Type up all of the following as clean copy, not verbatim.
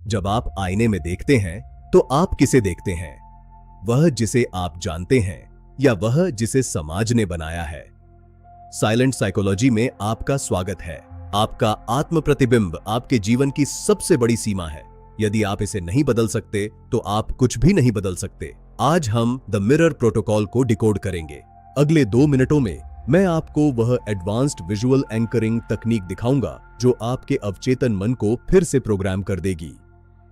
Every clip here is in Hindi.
जब आप आईने में देखते हैं तो आप किसे देखते हैं? वह जिसे आप जानते हैं या वह जिसे समाज ने बनाया है? साइलेंट साइकोलॉजी में आपका स्वागत है। आपका आत्म प्रतिबिंब आपके जीवन की सबसे बड़ी सीमा है। यदि आप इसे नहीं बदल सकते तो आप कुछ भी नहीं बदल सकते। आज हम द मिरर प्रोटोकॉल को डिकोड करेंगे। अगले 2 मिनटों में मैं आपको वह एडवांस्ड विजुअल एंकरिंग तकनीक दिखाऊंगा जो आपके अवचेतन मन को फिर से प्रोग्राम कर देगी।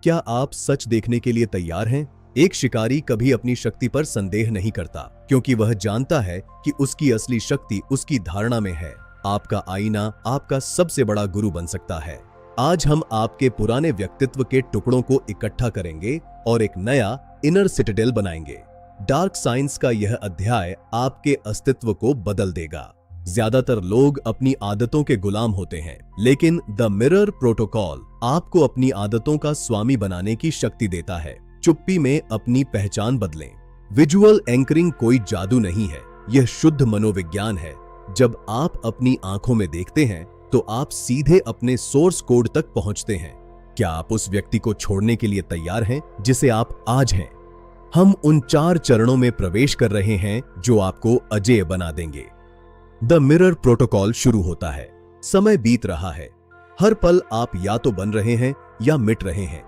क्या आप सच देखने के लिए तैयार हैं? एक शिकारी कभी अपनी शक्ति पर संदेह नहीं करता क्योंकि वह जानता है कि उसकी असली शक्ति उसकी धारणा में है। आपका आईना आपका सबसे बड़ा गुरु बन सकता है। आज हम आपके पुराने व्यक्तित्व के टुकड़ों को इकट्ठा करेंगे और एक नया इनर सिटाडेल बनाएंगे। डार्क साइंस का यह अध्याय आपके अस्तित्व को बदल देगा। ज्यादातर लोग अपनी आदतों के गुलाम होते हैं, लेकिन द मिरर प्रोटोकॉल आपको अपनी आदतों का स्वामी बनाने की शक्ति देता है। चुप्पी में अपनी पहचान बदलें। विजुअल एंकरिंग कोई जादू नहीं है, यह शुद्ध मनोविज्ञान है। जब आप अपनी आंखों में देखते हैं तो आप सीधे अपने सोर्स कोड तक पहुंचते हैं। क्या आप उस व्यक्ति को छोड़ने के लिए तैयार हैं जिसे आप आज हैं? हम उन 4 चरणों में प्रवेश कर रहे हैं जो आपको अजेय बना देंगे। द मिरर प्रोटोकॉल शुरू होता है। समय बीत रहा है। हर पल आप या तो बन रहे हैं या मिट रहे हैं।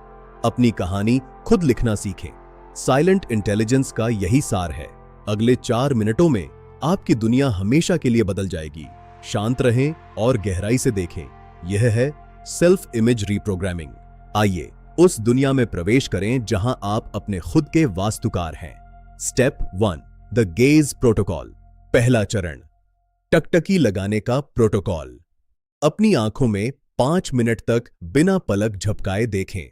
अपनी कहानी खुद लिखना सीखें। साइलेंट इंटेलिजेंस का यही सार है। अगले 4 मिनटों में आपकी दुनिया हमेशा के लिए बदल जाएगी। शांत रहें और गहराई से देखें। यह है सेल्फ इमेज रीप्रोग्रामिंग। आइए उस दुनिया में प्रवेश करें जहां आप अपने खुद के वास्तुकार हैं। Step 1, the gauge protocol. पहला चरण, टकटकी लगाने का प्रोटोकॉल। अपनी आंखों में 5 मिनट तक बिना पलक झपकाए देखें।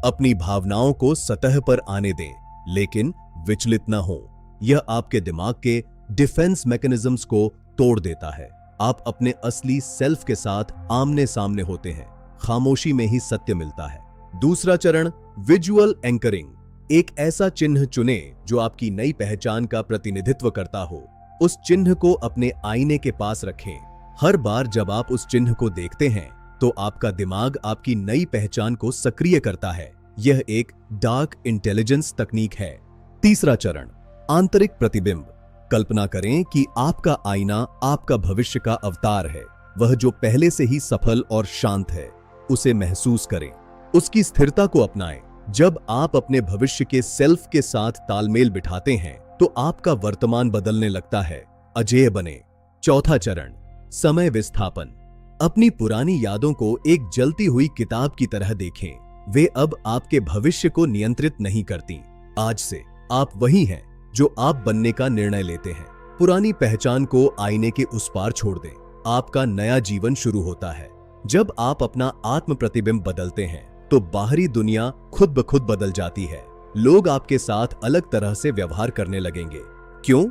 अपनी भावनाओं को सतह पर आने दें, लेकिन विचलित न हो। यह आपके दिमाग के डिफेंस मैकेनिज्म्स को तोड़ देता है। आप अपने असली सेल्फ के साथ आमने सामने होते हैं। खामोशी में ही सत्य मिलता है। दूसरा चरण, विजुअल एंकरिंग। एक ऐसा चिन्ह चुनें जो आपकी नई पहचान का प्रतिनिधित्व करता हो। उस चिन्ह को अपने आईने के पास रखें। हर बार जब आप उस चिन्ह को देखते हैं तो आपका दिमाग आपकी नई पहचान को सक्रिय करता है। यह एक डार्क इंटेलिजेंस तकनीक है। तीसरा चरण, आंतरिक प्रतिबिंब। कल्पना करें कि आपका आईना आपका भविष्य का अवतार है। वह जो पहले से ही सफल और शांत है, उसे महसूस करें। उसकी स्थिरता को अपनाएं। जब आप अपने भविष्य के सेल्फ के साथ तालमेल बिठाते हैं तो आपका वर्तमान बदलने लगता है। अजेय बने। चौथा चरण, समय विस्थापन। अपनी पुरानी यादों को एक जलती हुई किताब की तरह देखें। वे अब आपके भविष्य को नियंत्रित नहीं करती। आज से आप वही हैं जो आप बनने का निर्णय लेते हैं। पुरानी पहचान को आईने के उस पार छोड़ दें। आपका नया जीवन शुरू होता है। जब आप अपना आत्म प्रतिबिंब बदलते हैं तो बाहरी दुनिया खुद ब खुद बदल जाती है। लोग आपके साथ अलग तरह से व्यवहार करने लगेंगे। क्यों?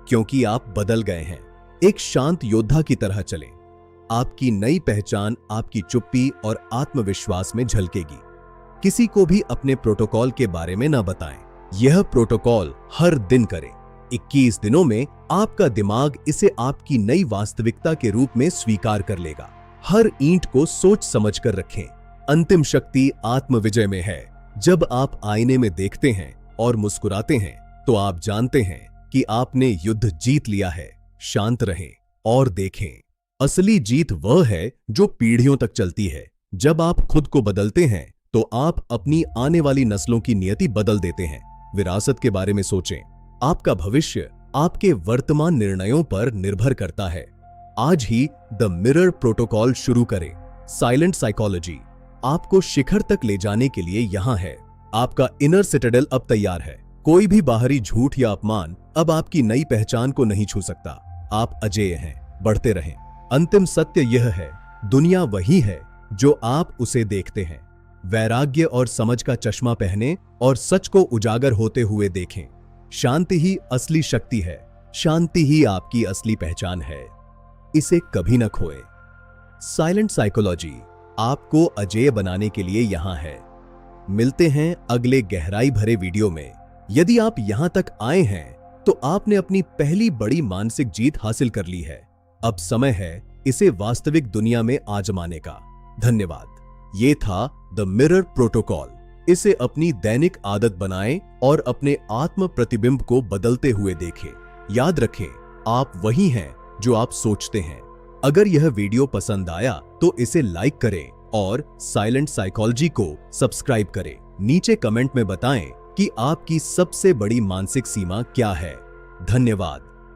क्योंकि आप बदल गए हैं। एक शांत योद्धा की तरह चलें। आपकी नई पहचान आपकी चुप्पी और आत्मविश्वास में झलकेगी। किसी को भी अपने प्रोटोकॉल के बारे में न बताएं। यह प्रोटोकॉल हर दिन करें। 21 दिनों में आपका दिमाग इसे आपकी नई वास्तविकता के रूप में स्वीकार कर लेगा। हर ईंट को सोच समझकर रखें। अंतिम शक्ति आत्मविजय में है। जब आप आईने में देखते हैं और मुस्कुराते हैं तो आप जानते हैं कि आपने युद्ध जीत लिया है। शांत रहें और देखें। असली जीत वह है जो पीढ़ियों तक चलती है। जब आप खुद को बदलते हैं तो आप अपनी आने वाली नस्लों की नियति बदल देते हैं। विरासत के बारे में सोचें। आपका भविष्य आपके वर्तमान निर्णयों पर निर्भर करता है। आज ही द मिरर प्रोटोकॉल शुरू करें। साइलेंट साइकोलॉजी आपको शिखर तक ले जाने के लिए यहां है। आपका इनर सिटाडेल अब तैयार है। कोई भी बाहरी झूठ या अपमान अब आपकी नई पहचान को नहीं छू सकता। आप अजेय हैं। बढ़ते रहें। अंतिम सत्य यह है, दुनिया वही है जो आप उसे देखते हैं। वैराग्य और समझ का चश्मा पहने और सच को उजागर होते हुए देखें। शांति ही असली शक्ति है। शांति ही आपकी असली पहचान है। इसे कभी न खोएं। साइलेंट साइकोलॉजी आपको अजेय बनाने के लिए यहां है। मिलते हैं अगले गहराई भरे वीडियो में। यदि आप यहां तक आए हैं तो आपने अपनी पहली बड़ी मानसिक जीत हासिल कर ली है। अब समय है इसे वास्तविक दुनिया में आजमाने का। धन्यवाद। ये था द मिरर प्रोटोकॉल। इसे अपनी दैनिक आदत बनाएं और अपने आत्म प्रतिबिंब को बदलते हुए देखें। याद रखें, आप वही हैं जो आप सोचते हैं। अगर यह वीडियो पसंद आया तो इसे लाइक करें और साइलेंट साइकोलॉजी को सब्सक्राइब करें। नीचे कमेंट में बताएं कि आपकी सबसे बड़ी मानसिक सीमा क्या है। धन्यवाद।